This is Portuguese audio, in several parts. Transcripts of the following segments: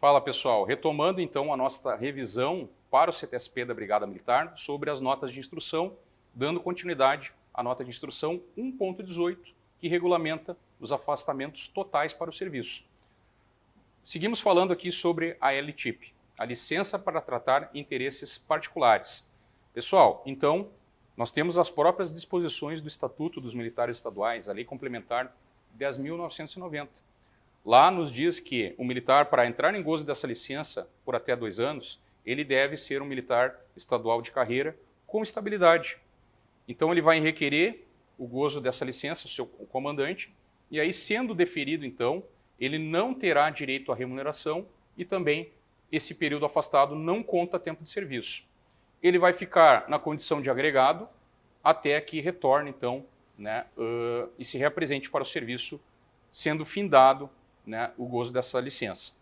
Fala pessoal, retomando então a nossa revisão para o CTSP da Brigada Militar sobre as notas de instrução, dando continuidade à nota de instrução 1.18, que regulamenta os afastamentos totais para o serviço. Seguimos falando aqui sobre a LTIP, a licença para tratar interesses particulares. Pessoal, então, nós temos as próprias disposições do Estatuto dos Militares Estaduais, a Lei Complementar 10.990. Lá nos diz que o militar, para entrar em gozo dessa licença por até 2 anos, ele deve ser um militar estadual de carreira com estabilidade. Então ele vai requerer o gozo dessa licença, o seu comandante, e aí sendo deferido então, ele não terá direito à remuneração e também esse período afastado não conta tempo de serviço. Ele vai ficar na condição de agregado até que retorne então, e se reapresente para o serviço, sendo findado o gozo dessa licença.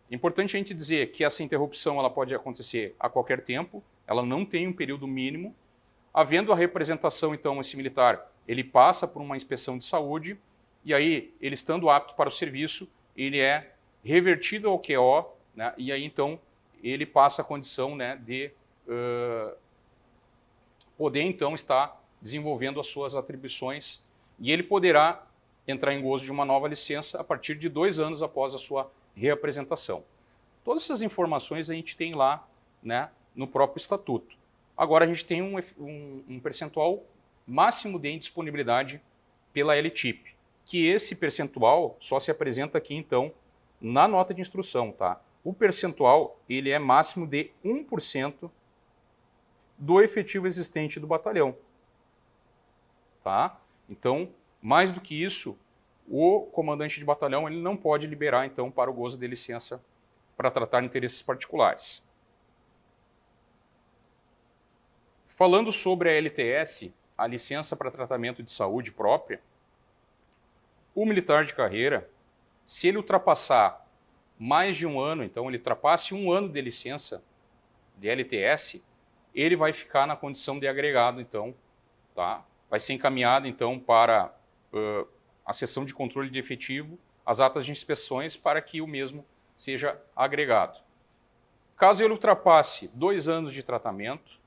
É importante a gente dizer que essa interrupção ela pode acontecer a qualquer tempo, ela não tem um período mínimo. Havendo a representação, então, esse militar, ele passa por uma inspeção de saúde e aí, ele estando apto para o serviço, ele é revertido ao QO, e aí, então, ele passa a condição de poder, então, estar desenvolvendo as suas atribuições e ele poderá entrar em gozo de uma nova licença a partir de 2 anos após a sua reapresentação. Todas essas informações a gente tem lá no próprio estatuto. Agora a gente tem um percentual máximo de indisponibilidade pela LTIP, que esse percentual só se apresenta aqui então na nota de instrução. Tá? O percentual ele é máximo de 1% do efetivo existente do batalhão. Tá? Então, mais do que isso, o comandante de batalhão ele não pode liberar, então, para o gozo de licença para tratar interesses particulares. Falando sobre a LTS, a licença para tratamento de saúde própria, o militar de carreira, se ele ultrapassar mais de 1 ano, então ele ultrapasse 1 ano de licença de LTS, ele vai ficar na condição de agregado, então, tá? Vai ser encaminhado, então, para a sessão de controle de efetivo, as atas de inspeções, para que o mesmo seja agregado. Caso ele ultrapasse 2 anos de tratamento,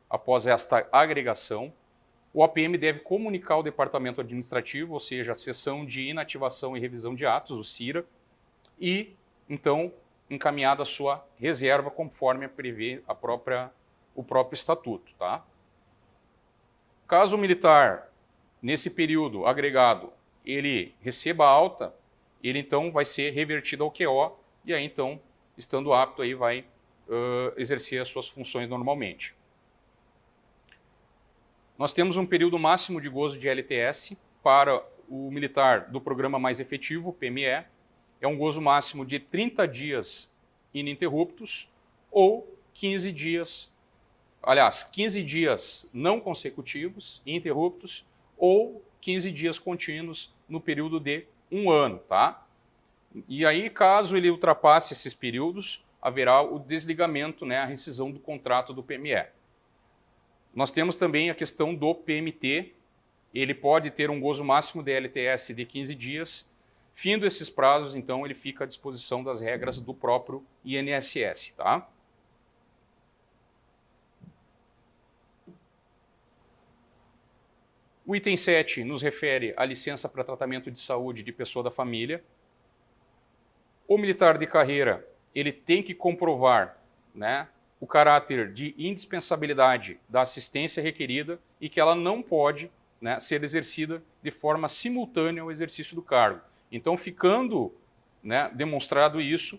após esta agregação, o APM deve comunicar ao Departamento Administrativo, ou seja, a Seção de Inativação e Revisão de Atos, o CIRA, e, então, encaminhada a sua reserva, conforme prevê o próprio Estatuto. Tá? Caso o militar, nesse período agregado, ele receba alta, ele então vai ser revertido ao QO e aí então, estando apto, aí vai exercer as suas funções normalmente. Nós temos um período máximo de gozo de LTS para o militar do programa mais efetivo, PME, é um gozo máximo de 30 dias ininterruptos ou 15 dias, aliás, 15 dias não consecutivos, ininterruptos, ou 15 dias contínuos no período de 1 ano. Tá? E aí, caso ele ultrapasse esses períodos, haverá o desligamento, a rescisão do contrato do PME. Nós temos também a questão do PMT, ele pode ter um gozo máximo de LTS de 15 dias, findo esses prazos, então ele fica à disposição das regras do próprio INSS. Tá? O item 7 nos refere à licença para tratamento de saúde de pessoa da família. O militar de carreira, ele tem que comprovar o caráter de indispensabilidade da assistência requerida e que ela não pode ser exercida de forma simultânea ao exercício do cargo. Então, ficando demonstrado isso,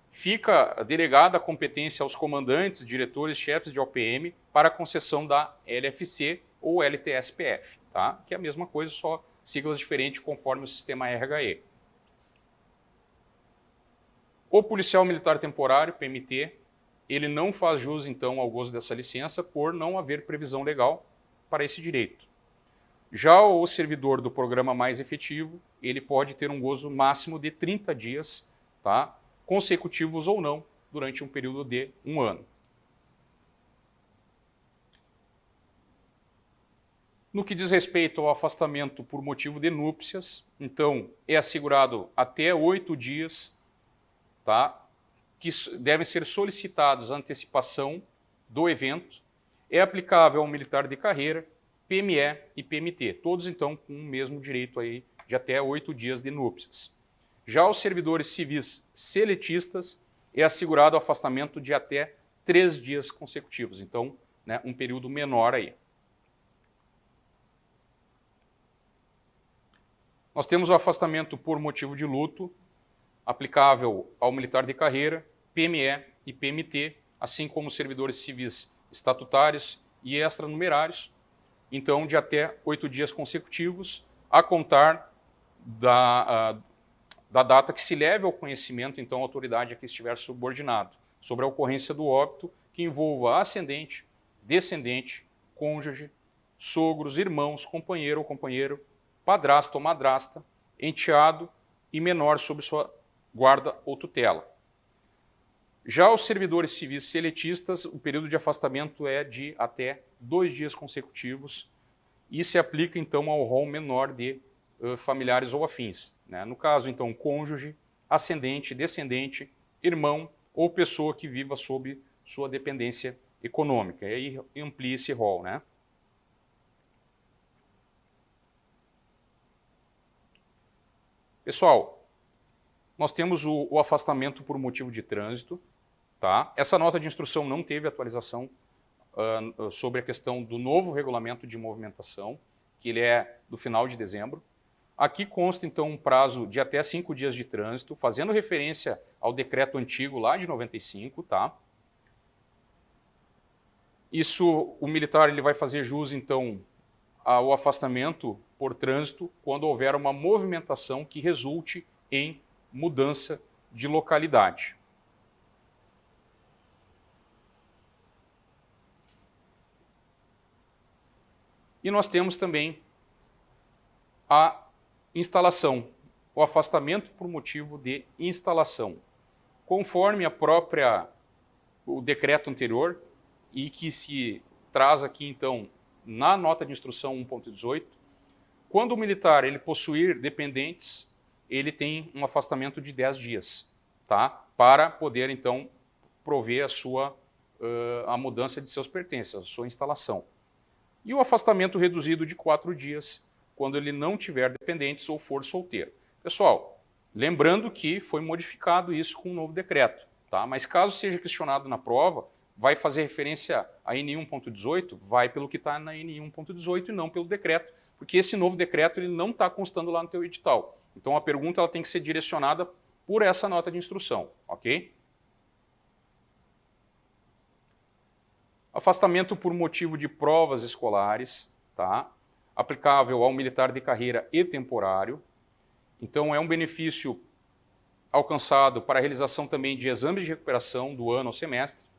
fica delegada a competência aos comandantes, diretores, chefes de OPM para a concessão da LFC ou LTSPF, tá? Que é a mesma coisa, só siglas diferentes conforme o sistema RHE. O policial militar temporário, PMT, ele não faz jus, então, ao gozo dessa licença por não haver previsão legal para esse direito. Já o servidor do programa mais efetivo, ele pode ter um gozo máximo de 30 dias, tá? Consecutivos ou não, durante um período de 1 ano. No que diz respeito ao afastamento por motivo de núpcias, então, é assegurado até 8 dias, tá? que devem ser solicitados a antecipação do evento. É aplicável ao militar de carreira, PME e PMT, todos então com o mesmo direito aí de até 8 dias de núpcias. Já os servidores civis seletistas é assegurado o afastamento de até 3 dias consecutivos, então, né, um período menor aí. Nós temos o afastamento por motivo de luto, aplicável ao militar de carreira, PME e PMT, assim como servidores civis estatutários e extranumerários, então de até 8 dias consecutivos, a contar da data que se leve ao conhecimento, então, a autoridade a que estiver subordinado, sobre a ocorrência do óbito que envolva ascendente, descendente, cônjuge, sogros, irmãos, companheiro ou companheiro, padrasto ou madrasta, enteado e menor sob sua guarda ou tutela. Já os servidores civis seletistas, o período de afastamento é de até 2 dias consecutivos e se aplica, então, ao rol menor de familiares ou afins, né? No caso, então, cônjuge, ascendente, descendente, irmão ou pessoa que viva sob sua dependência econômica. E aí amplia esse rol, né? Pessoal, nós temos o afastamento por motivo de trânsito, tá? Essa nota de instrução não teve atualização sobre a questão do novo regulamento de movimentação, que ele é do final de dezembro. Aqui consta, então, um prazo de até 5 dias de trânsito, fazendo referência ao decreto antigo lá de 95, tá? Isso, o militar ele vai fazer jus, então, ao afastamento por trânsito quando houver uma movimentação que resulte em mudança de localidade. E nós temos também a instalação, o afastamento por motivo de instalação. Conforme o decreto anterior, e que se traz aqui, então, na nota de instrução 1.18, quando o militar ele possuir dependentes, ele tem um afastamento de 10 dias, tá? Para poder, então, prover a mudança de seus pertences, a sua instalação. E o afastamento reduzido de 4 dias, quando ele não tiver dependentes ou for solteiro. Pessoal, lembrando que foi modificado isso com um novo decreto, tá? Mas caso seja questionado na prova, vai fazer referência a NI 1.18, vai pelo que está na NI 1.18 e não pelo decreto, porque esse novo decreto ele não está constando lá no teu edital. Então a pergunta ela tem que ser direcionada por essa nota de instrução, ok? Afastamento por motivo de provas escolares, tá? Aplicável ao militar de carreira e temporário. Então é um benefício alcançado para a realização também de exames de recuperação do ano ou semestre,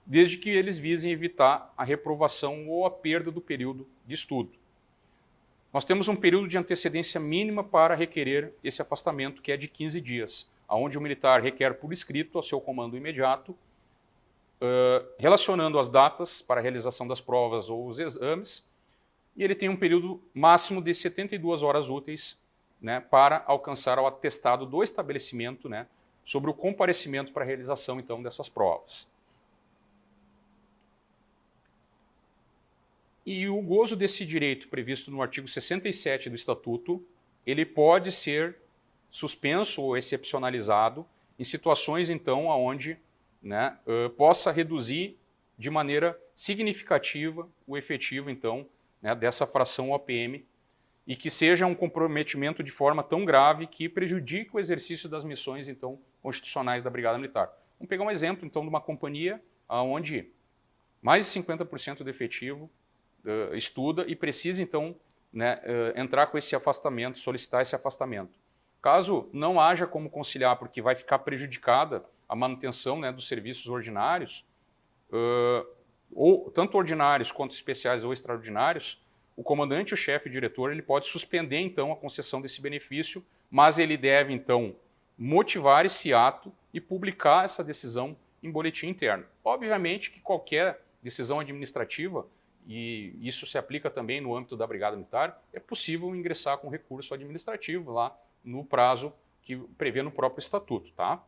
desde que eles visem evitar a reprovação ou a perda do período de estudo. Nós temos um período de antecedência mínima para requerer esse afastamento, que é de 15 dias, onde o militar requer por escrito ao seu comando imediato, relacionando as datas para a realização das provas ou os exames, e ele tem um período máximo de 72 horas úteis, né, para alcançar o atestado do estabelecimento, né, sobre o comparecimento para a realização, então, dessas provas. E o gozo desse direito previsto no artigo 67 do Estatuto, ele pode ser suspenso ou excepcionalizado em situações, então, onde, né, possa reduzir de maneira significativa o efetivo, então, né, dessa fração OPM e que seja um comprometimento de forma tão grave que prejudique o exercício das missões, então, constitucionais da Brigada Militar. Vamos pegar um exemplo, então, de uma companhia onde mais de 50% do efetivo estuda e precisa, então, né, entrar com esse afastamento, solicitar esse afastamento. Caso não haja como conciliar, porque vai ficar prejudicada a manutenção, né, dos serviços ordinários, ou tanto ordinários quanto especiais ou extraordinários, o comandante, o chefe, o diretor, ele pode suspender, então, a concessão desse benefício, mas ele deve, então, motivar esse ato e publicar essa decisão em boletim interno. Obviamente que qualquer decisão administrativa, e isso se aplica também no âmbito da Brigada Militar, é possível ingressar com recurso administrativo lá no prazo que prevê no próprio estatuto, tá?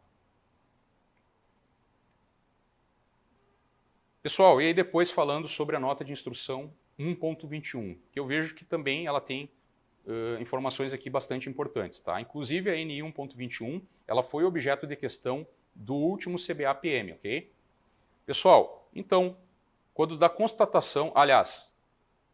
Pessoal, e aí depois falando sobre a nota de instrução 1.21, que eu vejo que também ela tem informações aqui bastante importantes, tá? Inclusive a NI 1.21, ela foi objeto de questão do último CBA-PM, ok? Pessoal, então, quando da constatação, aliás,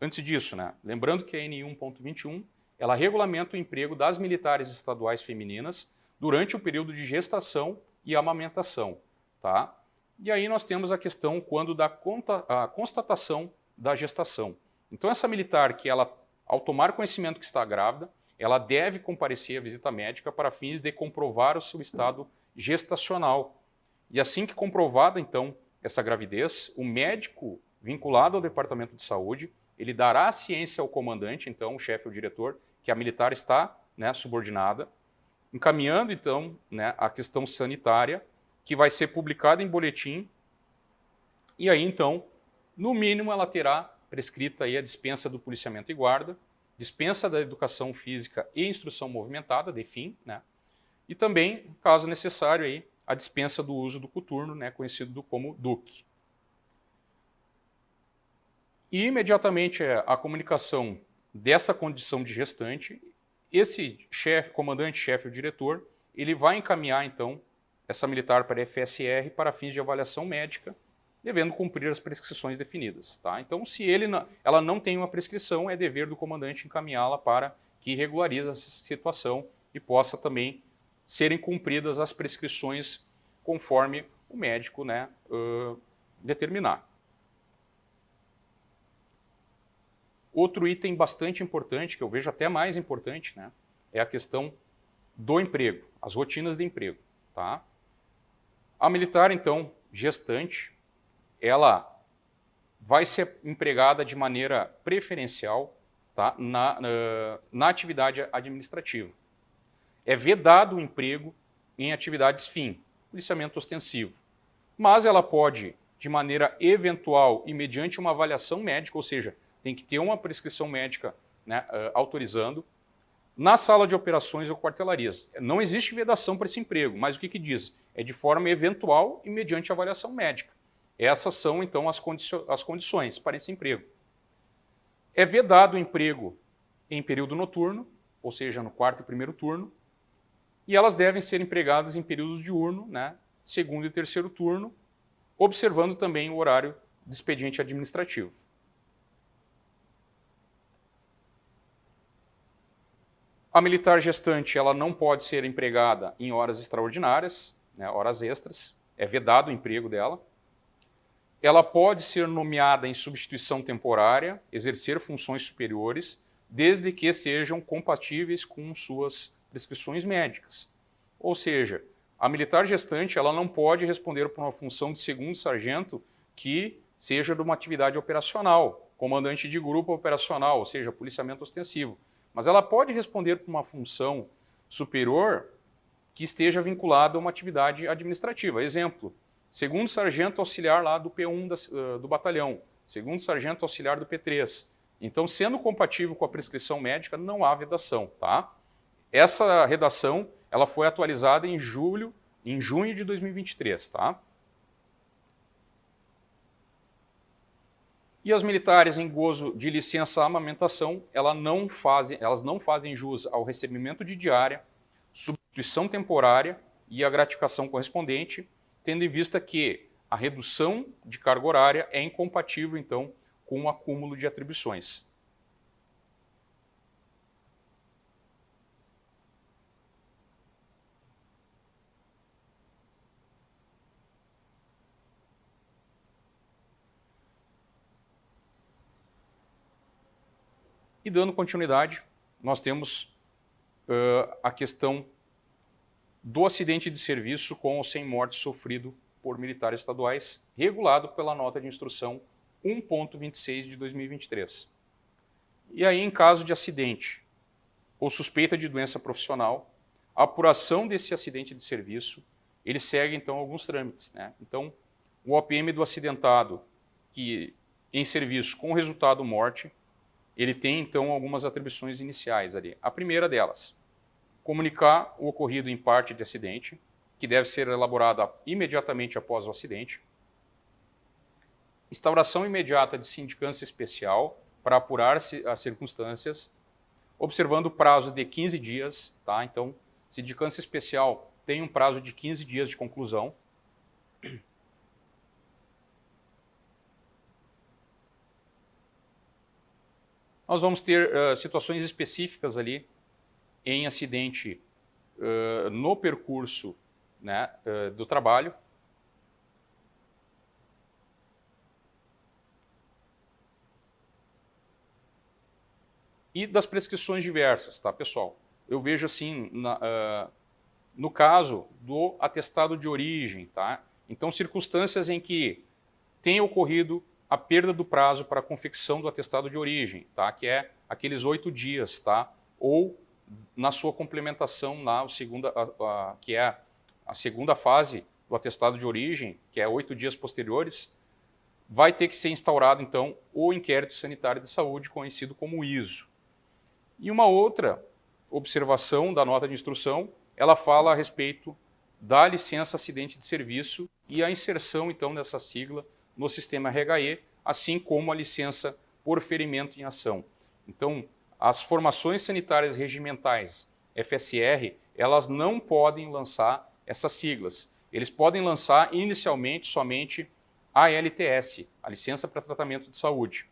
antes disso, né? Lembrando que a NI 1.21, ela regulamenta o emprego das militares estaduais femininas durante o período de gestação e amamentação, tá? E aí nós temos a questão quando da constatação da gestação. Então essa militar que ela, ao tomar conhecimento que está grávida, ela deve comparecer à visita médica para fins de comprovar o seu estado gestacional. E assim que comprovada, então, essa gravidez, o médico vinculado ao Departamento de Saúde, ele dará a ciência ao comandante, então, o chefe ou diretor, que a militar está, né, subordinada, encaminhando, então, né, a questão sanitária, que vai ser publicada em boletim, e aí, então, no mínimo, ela terá prescrita aí a dispensa do policiamento e guarda, dispensa da educação física e instrução movimentada, DEFIM, né? E também, caso necessário, aí, a dispensa do uso do coturno, né, conhecido como DUC. E imediatamente a comunicação dessa condição de gestante, esse chefe, comandante, chefe ou diretor, ele vai encaminhar, então, essa militar para a FSR para fins de avaliação médica, devendo cumprir as prescrições definidas. Tá? Então, se ela não tem uma prescrição, é dever do comandante encaminhá-la para que regularize essa situação e possa também serem cumpridas as prescrições conforme o médico, né, determinar. Outro item bastante importante, que eu vejo até mais importante, né, é a questão do emprego, as rotinas de emprego. Tá? A militar, então, gestante, ela vai ser empregada de maneira preferencial, tá, na atividade administrativa. É vedado o emprego em atividades fim, policiamento ostensivo. Mas ela pode, de maneira eventual e mediante uma avaliação médica, ou seja, tem que ter uma prescrição médica, né, autorizando, na sala de operações ou quartelarias. Não existe vedação para esse emprego, mas o que diz? É de forma eventual e mediante avaliação médica. Essas são, então, as condições para esse emprego. É vedado o emprego em período noturno, ou seja, no quarto e primeiro turno, e elas devem ser empregadas em períodos diurno, né, segundo e terceiro turno, observando também o horário de expediente administrativo. A militar gestante, ela não pode ser empregada em horas extraordinárias, né, horas extras, é vedado o emprego dela. Ela pode ser nomeada em substituição temporária, exercer funções superiores, desde que sejam compatíveis com suas prescrições médicas. Ou seja, a militar gestante, ela não pode responder por uma função de segundo sargento que seja de uma atividade operacional, comandante de grupo operacional, ou seja, policiamento ostensivo. Mas ela pode responder por uma função superior que esteja vinculada a uma atividade administrativa. Exemplo, segundo sargento auxiliar lá do P1 do batalhão, segundo sargento auxiliar do P3. Então, sendo compatível com a prescrição médica, não há vedação, tá? Essa redação, ela foi atualizada em junho de 2023, tá? E as militares em gozo de licença amamentação, elas não fazem jus ao recebimento de diária, substituição temporária e a gratificação correspondente, tendo em vista que a redução de carga horária é incompatível, então, com o acúmulo de atribuições. E dando continuidade, nós temos a questão do acidente de serviço com ou sem morte sofrido por militares estaduais, regulado pela nota de instrução 1.26 de 2023. E aí, em caso de acidente ou suspeita de doença profissional, a apuração desse acidente de serviço, ele segue, então, alguns trâmites, né? Então, o OPM do acidentado que em serviço com resultado morte, ele tem, então, algumas atribuições iniciais ali. A primeira delas, comunicar o ocorrido em parte de acidente, que deve ser elaborada imediatamente após o acidente. Instauração imediata de sindicância especial para apurar as circunstâncias, observando o prazo de 15 dias, tá? Então, sindicância especial tem um prazo de 15 dias de conclusão. Nós vamos ter situações específicas ali em acidente no percurso, né, do trabalho. E das prescrições diversas, tá, pessoal? Eu vejo assim, no caso do atestado de origem, tá? Então, circunstâncias em que tenha ocorrido a perda do prazo para a confecção do atestado de origem, tá? Que é aqueles 8 dias, tá? Ou na sua complementação, que é a segunda fase do atestado de origem, que é 8 dias posteriores, vai ter que ser instaurado, então, o inquérito sanitário de saúde, conhecido como ISO. E uma outra observação da nota de instrução, ela fala a respeito da licença acidente de serviço e a inserção, então, dessa sigla no sistema RHE, assim como a licença por ferimento em ação. Então, as formações sanitárias regimentais, FSR, elas não podem lançar essas siglas. Eles podem lançar inicialmente somente a LTS, a licença para tratamento de saúde.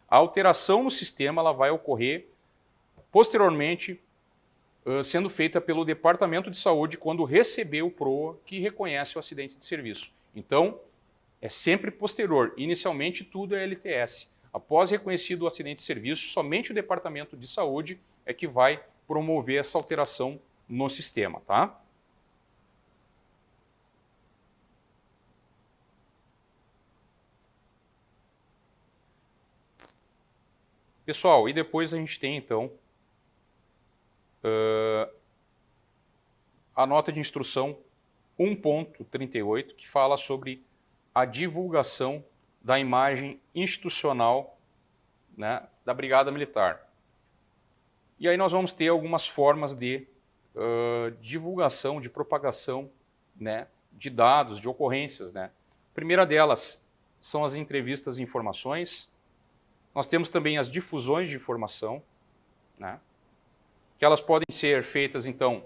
A alteração no sistema ela vai ocorrer posteriormente, sendo feita pelo Departamento de Saúde quando receber o PROA que reconhece o acidente de serviço. Então, é sempre posterior. Inicialmente, tudo é LTS. Após reconhecido o acidente de serviço, somente o Departamento de Saúde é que vai promover essa alteração no sistema, tá? Pessoal, e depois a gente tem, então, a nota de instrução 1.38, que fala sobre a divulgação da imagem institucional, né, da Brigada Militar. E aí nós vamos ter algumas formas de divulgação, de propagação, né, de dados, de ocorrências, né. A primeira delas são as entrevistas e informações. Nós temos também as difusões de informação, né, que elas podem ser feitas, então,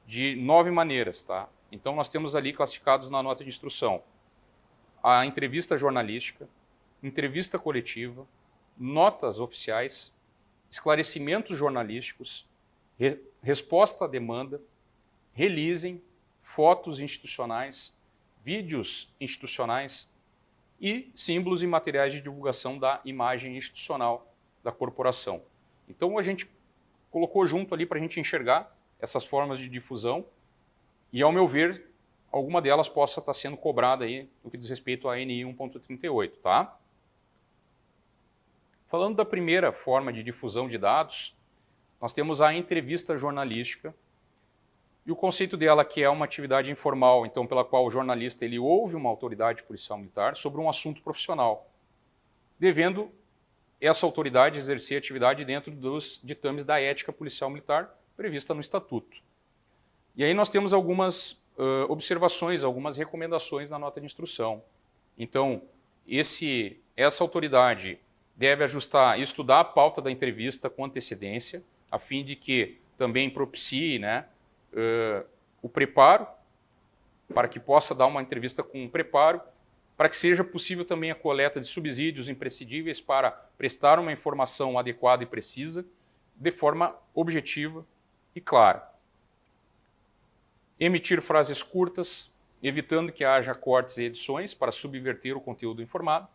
de 9 maneiras, tá? Então, nós temos ali classificados na nota de instrução a entrevista jornalística, entrevista coletiva, notas oficiais, esclarecimentos jornalísticos, resposta à demanda, releasing, fotos institucionais, vídeos institucionais e símbolos e materiais de divulgação da imagem institucional da corporação. Então, a gente colocou junto ali para a gente enxergar essas formas de difusão e, ao meu ver, alguma delas possa estar sendo cobrada aí no que diz respeito à NI 1.38, tá? Falando da primeira forma de difusão de dados, nós temos a entrevista jornalística e o conceito dela que é uma atividade informal, então pela qual o jornalista ele ouve uma autoridade policial militar sobre um assunto profissional, devendo essa autoridade exercer atividade dentro dos ditames da ética policial militar prevista no Estatuto. E aí nós temos algumas observações, algumas recomendações na nota de instrução. Então, essa autoridade deve ajustar e estudar a pauta da entrevista com antecedência, a fim de que também propicie, né, o preparo, para que possa dar uma entrevista com preparo, para que seja possível também a coleta de subsídios imprescindíveis para prestar uma informação adequada e precisa, de forma objetiva e clara. Emitir frases curtas, evitando que haja cortes e edições para subverter o conteúdo informado.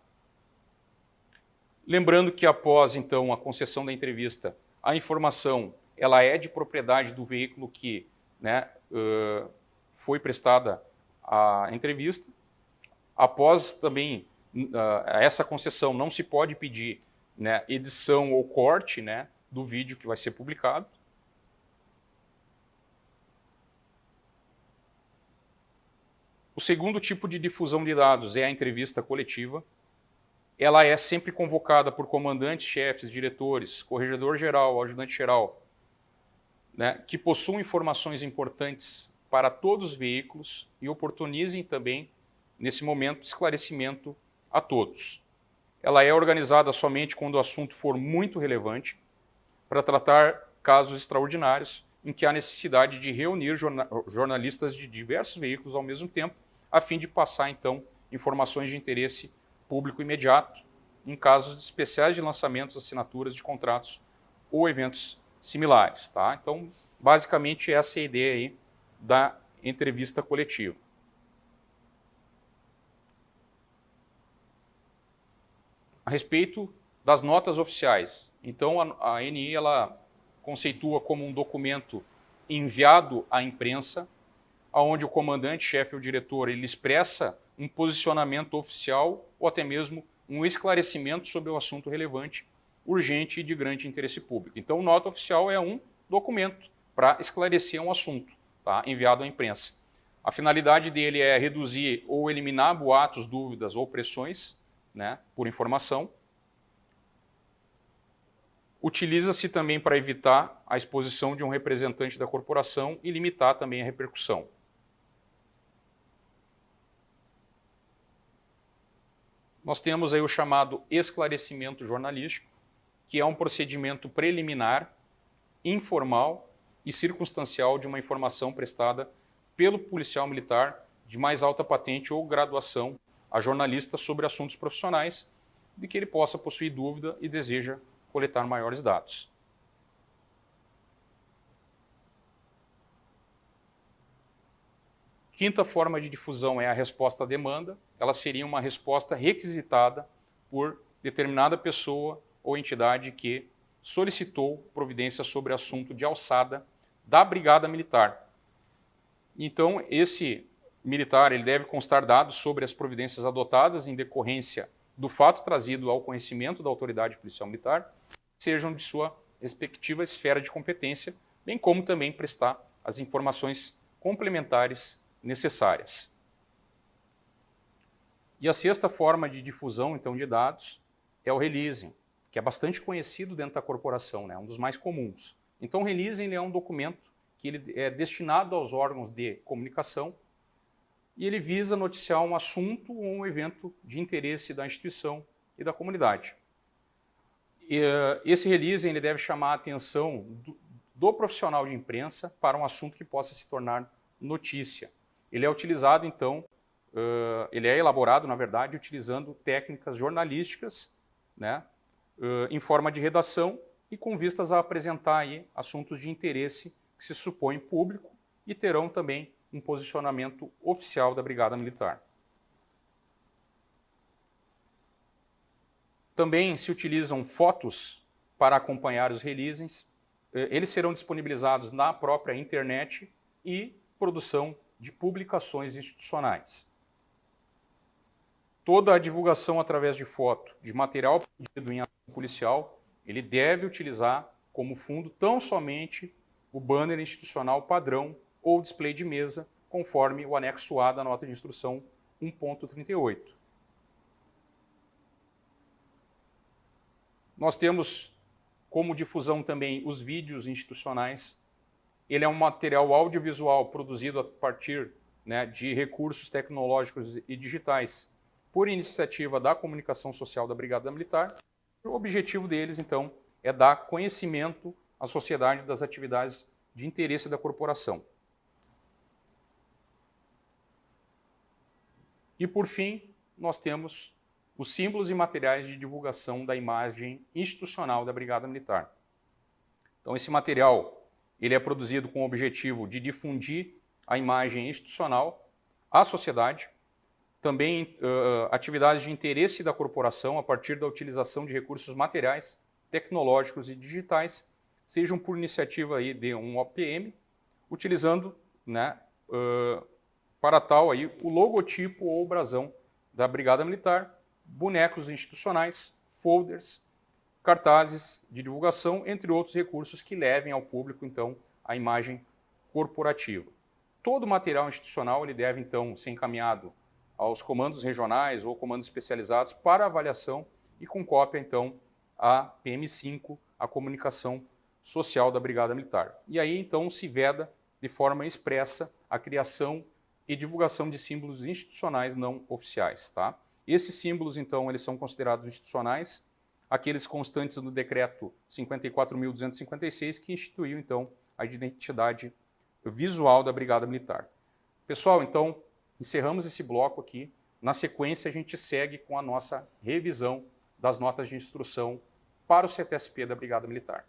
Lembrando que após, então, a concessão da entrevista, a informação ela é de propriedade do veículo que, né, foi prestada a entrevista. Após também essa concessão, não se pode pedir, né, edição ou corte, né, do vídeo que vai ser publicado. O segundo tipo de difusão de dados é a entrevista coletiva. Ela é sempre convocada por comandantes, chefes, diretores, corregedor-geral, ajudante-geral, né, que possuam informações importantes para todos os veículos e oportunizem também, nesse momento, esclarecimento a todos. Ela é organizada somente quando o assunto for muito relevante, para tratar casos extraordinários em que há necessidade de reunir jornalistas de diversos veículos ao mesmo tempo, a fim de passar, então, informações de interesse público imediato, em casos especiais de lançamentos, assinaturas de contratos ou eventos similares. Tá? Então, basicamente, essa é a ideia aí da entrevista coletiva. A respeito das notas oficiais. Então, a ANI ela conceitua como um documento enviado à imprensa, onde o comandante-chefe ou diretor ele expressa um posicionamento oficial ou até mesmo um esclarecimento sobre o assunto relevante, urgente e de grande interesse público. Então, nota oficial é um documento para esclarecer um assunto, tá? Enviado à imprensa. A finalidade dele é reduzir ou eliminar boatos, dúvidas ou pressões, né, por informação. Utiliza-se também para evitar a exposição de um representante da corporação e limitar também a repercussão. Nós temos aí o chamado esclarecimento jornalístico, que é um procedimento preliminar, informal e circunstancial de uma informação prestada pelo policial militar de mais alta patente ou graduação a jornalista sobre assuntos profissionais de que ele possa possuir dúvida e deseja coletar maiores dados. Quinta forma de difusão é a resposta à demanda. Ela seria uma resposta requisitada por determinada pessoa ou entidade que solicitou providência sobre assunto de alçada da Brigada Militar. Então, esse militar ele deve constar dados sobre as providências adotadas em decorrência do fato trazido ao conhecimento da autoridade policial militar, sejam de sua respectiva esfera de competência, bem como também prestar as informações complementares necessárias. E a sexta forma de difusão, então, de dados é o releasing, que é bastante conhecido dentro da corporação, né? Um dos mais comuns. Então, o releasing é um documento que ele é destinado aos órgãos de comunicação e ele visa noticiar um assunto ou um evento de interesse da instituição e da comunidade. Esse releasing ele deve chamar a atenção do profissional de imprensa para um assunto que possa se tornar notícia. Ele é utilizado, então, ele é elaborado, na verdade, utilizando técnicas jornalísticas, né, em forma de redação e com vistas a apresentar aí assuntos de interesse que se supõe público e terão também um posicionamento oficial da Brigada Militar. Também se utilizam fotos para acompanhar os releasings. Eles serão disponibilizados na própria internet e produção de publicações institucionais. Toda a divulgação através de foto, de material pedido em ação policial, ele deve utilizar como fundo tão somente o banner institucional padrão ou display de mesa, conforme o anexo A da nota de instrução 1.38. Nós temos como difusão também os vídeos institucionais. Ele é um material audiovisual produzido a partir, né, de recursos tecnológicos e digitais por iniciativa da comunicação social da Brigada Militar. O objetivo deles, então, é dar conhecimento à sociedade das atividades de interesse da corporação. E, por fim, nós temos os símbolos e materiais de divulgação da imagem institucional da Brigada Militar. Então, esse material ele é produzido com o objetivo de difundir a imagem institucional à sociedade, também atividades de interesse da corporação a partir da utilização de recursos materiais, tecnológicos e digitais, sejam por iniciativa aí de um OPM, utilizando, né, para tal aí, o logotipo ou o brasão da Brigada Militar, bonecos institucionais, folders, cartazes de divulgação, entre outros recursos que levem ao público, então, a imagem corporativa. Todo o material institucional ele deve, então, ser encaminhado aos comandos regionais ou comandos especializados para avaliação e com cópia, então, à PM5, a comunicação social da Brigada Militar. E aí, então, se veda de forma expressa a criação e divulgação de símbolos institucionais não oficiais, tá? Esses símbolos, então, eles são considerados institucionais, aqueles constantes no decreto 54.256, que instituiu, então, a identidade visual da Brigada Militar. Pessoal, então, encerramos esse bloco aqui. Na sequência, a gente segue com a nossa revisão das notas de instrução para o CTSP da Brigada Militar.